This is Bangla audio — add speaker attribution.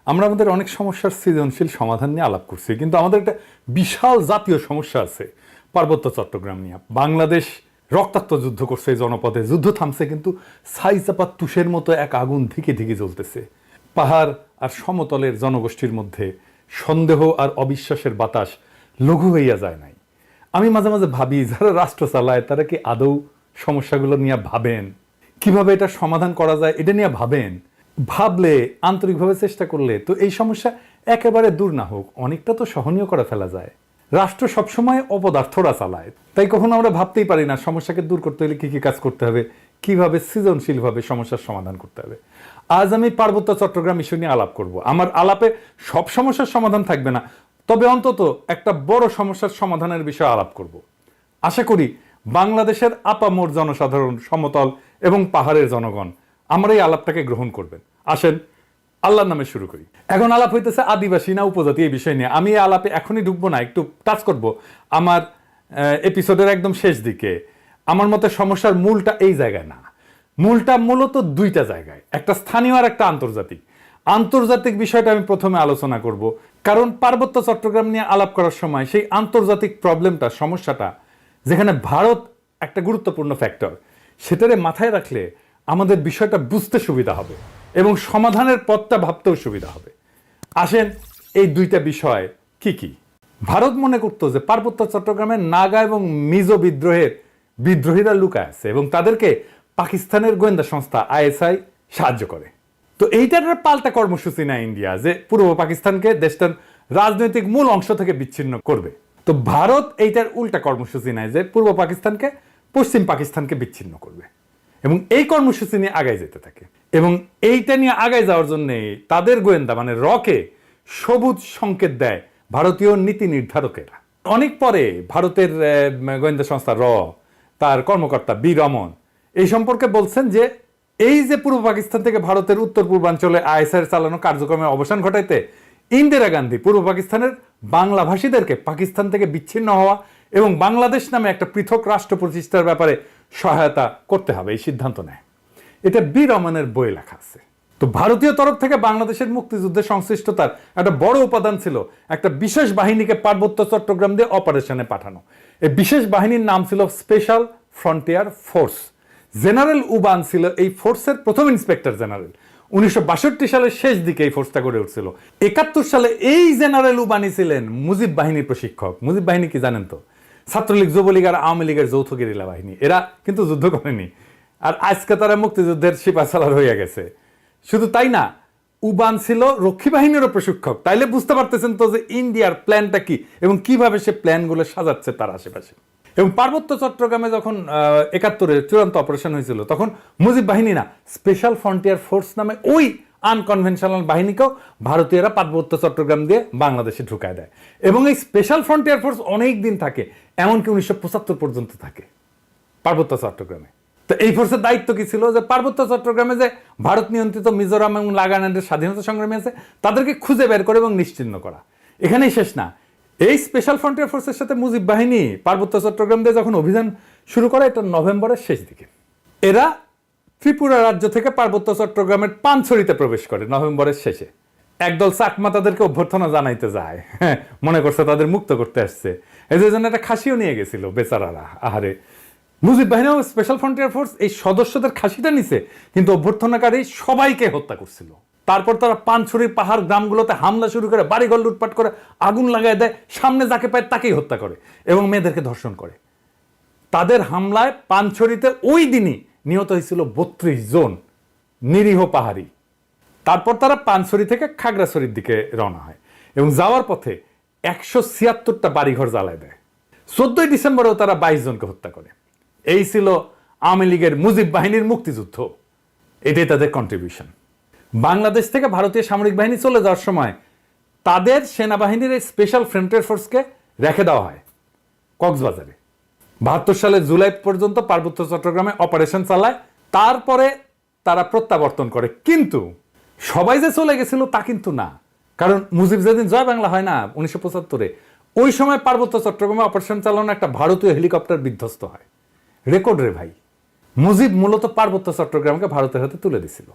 Speaker 1: আমরা আমাদের অনেক সমস্যার সৃজনশীল সমাধান নিয়ে আলাপ করছি, কিন্তু আমাদের একটা বিশাল জাতীয় সমস্যা আছে পার্বত্য চট্টগ্রাম নিয়ে। বাংলাদেশ রক্তাক্ত যুদ্ধ করছে এই জনপদে, যুদ্ধ থামছে কিন্তু ছাই চাপা তুষের মতো এক আগুন ধিকে ধিকে জ্বলতেছে। পাহাড় আর সমতলের জনগোষ্ঠীর মধ্যে সন্দেহ আর অবিশ্বাসের বাতাস লঘু হইয়া যায় নাই। আমি মাঝে মাঝে ভাবি, যারা রাষ্ট্র চালায় তারা কি আদৌ সমস্যাগুলো নিয়ে ভাবেন? কিভাবে এটা সমাধান করা যায় এটা নিয়ে ভাবেন? ভাবলে, আন্তরিকভাবে চেষ্টা করলে তো এই সমস্যা একেবারে দূর না হোক, অনেকটা তো সহনীয় করে ফেলা যায়। রাষ্ট্র সবসময় অপদার্থরা চালায়, তাই কখনো আমরা ভাবতেই পারি না সমস্যাকে দূর করতে হলে কি কি কাজ করতে হবে, কিভাবে সৃজনশীলভাবে সমস্যার সমাধান করতে হবে। আজ আমি পার্বত্য চট্টগ্রাম ইস্যু নিয়ে আলাপ করব। আমার আলাপে সব সমস্যার সমাধান থাকবে না, তবে অন্তত একটা বড় সমস্যার সমাধানের বিষয়ে আলাপ করব। আশা করি বাংলাদেশের আপামর জনসাধারণ, সমতল এবং পাহাড়ের জনগণ আমার এই আলাপটাকে গ্রহণ করবেন। আসেন আল্লাহর নামে শুরু করি। এখন আলাপ হইতেছে আদিবাসী না উপজাতি এই বিষয় নিয়ে। আমি এই আলাপে এখনই ঢুকবো না, একটু টাচ করব আমার এপিসোডের একদম শেষ দিকে। আমার মতে সমস্যার মূলটা এই জায়গায় না, মূলটা মূলত দুইটা জায়গায়, একটা স্থানীয় আর একটা আন্তর্জাতিক। আন্তর্জাতিক বিষয়টা আমি প্রথমে আলোচনা করব, কারণ পার্বত্য চট্টগ্রাম নিয়ে আলাপ করার সময় সেই আন্তর্জাতিক প্রবলেমটা, সমস্যাটা, যেখানে ভারত একটা গুরুত্বপূর্ণ ফ্যাক্টর, সেটারে মাথায় রাখলে আমাদের বিষয়টা বুঝতে সুবিধা হবে এবং সমাধানের পথটা ভাবতেও সুবিধা হবে। আসেন এই দুইটা বিষয় কি কি। ভারত মনে করতো যে পার্বত্য চট্টগ্রামের নাগা এবং মিজো বিদ্রোহীরা লুকায় আছে এবং তাদেরকে পাকিস্তানের গোয়েন্দা সংস্থা আইএসআই সাহায্য করে। তো এইটার পাল্টা কর্মসূচি নেয় ইন্ডিয়া, যে পূর্ব পাকিস্তানকে দেশটার রাজনৈতিক মূল অংশ থেকে বিচ্ছিন্ন করবে। তো ভারত এইটার উল্টা কর্মসূচি নেয়, যে পূর্ব পাকিস্তানকে পশ্চিম পাকিস্তানকে বিচ্ছিন্ন করবে, এবং এই কর্মসূচি নিয়ে আগায় যেতে থাকে। এবং এইটা নিয়ে আগায় যাওয়ার জন্য তাদের গোয়েন্দা মানে রকে সবুজ সংকেত দেয় ভারতীয় নীতি নির্ধারকেরা। অনেক পরে ভারতের গোয়েন্দা সংস্থা তার কর্মকর্তা বি রমন এই সম্পর্কে বলছেন যে এই যে পূর্ব পাকিস্তান থেকে ভারতের উত্তর পূর্বাঞ্চলে আইএসআইয়ের চালানো কার্যক্রমের অবসান ঘটাইতে ইন্দিরা গান্ধী পূর্ব পাকিস্তানের বাংলাভাষীদেরকে পাকিস্তান থেকে বিচ্ছিন্ন হওয়া এবং বাংলাদেশ নামে একটা পৃথক রাষ্ট্র প্রতিষ্ঠার ব্যাপারে সহায়তা করতে হবে, এই সিদ্ধান্ত নেয়। এটা বি রমনের বইয়ে লেখা আছে। তো ভারতীয় তরফ থেকে বাংলাদেশের মুক্তিযুদ্ধের সংশ্লিষ্টতার একটা বড় উপাদান ছিল একটা বিশেষ বাহিনীকে পার্বত্য চট্টগ্রাম দিয়ে অপারেশনে পাঠানো। এই বিশেষ বাহিনীর নাম ছিল special frontier force. General Uban ছিল এই ফোর্সের প্রথম ইন্সপেক্টর জেনারেল। 1962 সালের শেষ দিকে এই ফোর্সটা গড়ে উঠছিল। 71 সালে এই জেনারেল উবানি ছিলেন মুজিব বাহিনীর প্রশিক্ষক। মুজিব বাহিনী কি জানেন তো? ছাত্রলীগ, যুবলীগ আর আওয়ামী লীগের যৌথ গেরিলা বাহিনী। এরা কিন্তু যুদ্ধ করেনি, আর আজকে তারা মুক্তিযুদ্ধের সিপাহসালার হয়ে গেছে। শুধু তাই না, উবান ছিল রক্ষী বাহিনীরও প্রশিক্ষক। তাইলে বুঝতে পারতেছেন তো যে ইন্ডিয়ার প্ল্যানটা কি এবং কিভাবে সে প্ল্যানগুলো সাজাচ্ছে তার আশেপাশে। এবং পার্বত্য চট্টগ্রামে যখন 71-এ চূড়ান্ত অপারেশন হয়েছিল, তখন মুজিব বাহিনী না, স্পেশাল ফ্রন্টিয়ার ফোর্স নামে ওই আনকনভেনশনাল বাহিনীকেও ভারতীয়রা পার্বত্য চট্টগ্রাম দিয়ে বাংলাদেশে ঢুকায় দেয়। এবং এই স্পেশাল ফ্রন্টিয়ার ফোর্স অনেক দিন থাকে, এমনকি 1975 পর্যন্ত থাকে পার্বত্য চট্টগ্রামে। তো এই ফোর্সের দায়িত্ব কি ছিল? যে পার্বত্য চট্টগ্রামে যে ভারত নিয়ন্ত্রিত মিজোরাম এবং নাগাল্যান্ডের স্বাধীনতা সংগ্রামী আছে তাদেরকে খুঁজে বের করে এবং নিশ্চিহ্ন করা। এখানেই শেষ না, এই স্পেশাল ফ্রন্টিয়ার ফোর্সের সাথে মুজিব বাহিনী পার্বত্য চট্টগ্রাম দিয়ে যখন অভিযান শুরু করে, এটা নভেম্বরের শেষ দিকে। এরা ত্রিপুরা রাজ্য থেকে পার্বত্য চট্টগ্রামের পানছড়িতে প্রবেশ করে নভেম্বরের শেষে। একদল চাকমা তাদেরকে অভ্যর্থনা জানাইতে যায়, মনে করছে তাদের মুক্ত করতে আসছে। এই জন্য একটা খাসিও নিয়ে গেছিল বেচারারা। আহারে, মুজিব বাহিনী ও স্পেশাল ফ্রন্টিয়ার ফোর্স এই সদস্যদের খাসিটা নিছে, কিন্তু অভ্যর্থনাকারী সবাইকে হত্যা করছিল। তারপর তারা পানছড়ির পাহাড় গ্রামগুলোতে হামলা শুরু করে, বাড়িঘর লুটপাট করে, আগুন লাগায় দেয়, সামনে যাকে পায় তাকেই হত্যা করে এবং মেয়েদেরকে ধর্ষণ করে। তাদের হামলায় পানছড়িতে ওই দিনই নিহত হয়েছিল 32 জন নিরীহ পাহাড়ি। তারপর তারা পানছড়ি থেকে খাগড়াছড়ির দিকে রওনা হয় এবং যাওয়ার পথে 176টা বাড়িঘর জ্বালায় দেয়। 14 ডিসেম্বরেও তারা 22 জনকে হত্যা করে। এই ছিল আওয়ামী লীগের মুজিব বাহিনীর মুক্তিযুদ্ধ। এটাই তাদের কন্ট্রিবিউশন। বাংলাদেশ থেকে ভারতীয় সামরিক বাহিনী চলে যাওয়ার সময় তাদের সেনাবাহিনীর এই স্পেশাল ফ্রন্টিয়ার ফোর্সকে রেখে দেওয়া হয় কক্সবাজারে। 72 সালের জুলাই পর্যন্ত পার্বত্য চট্টগ্রামে অপারেশন চালায়, তারপরে তারা প্রত্যাবর্তন করে। কিন্তু সবাই যে চলে গেছিল তা কিন্তু না, কারণ মুজিব যেদিন জয় বাংলা হয় না 1975-এ, ওই সময় পার্বত্য চট্টগ্রামে অপারেশন চালানো একটা ভারতীয় হেলিকপ্টার বিধ্বস্ত হয়। রেকর্ড রে ভাই। মুজিব মূলত পার্বত্য চট্টগ্রামকে ভারতের হাতে তুলে দিছিল।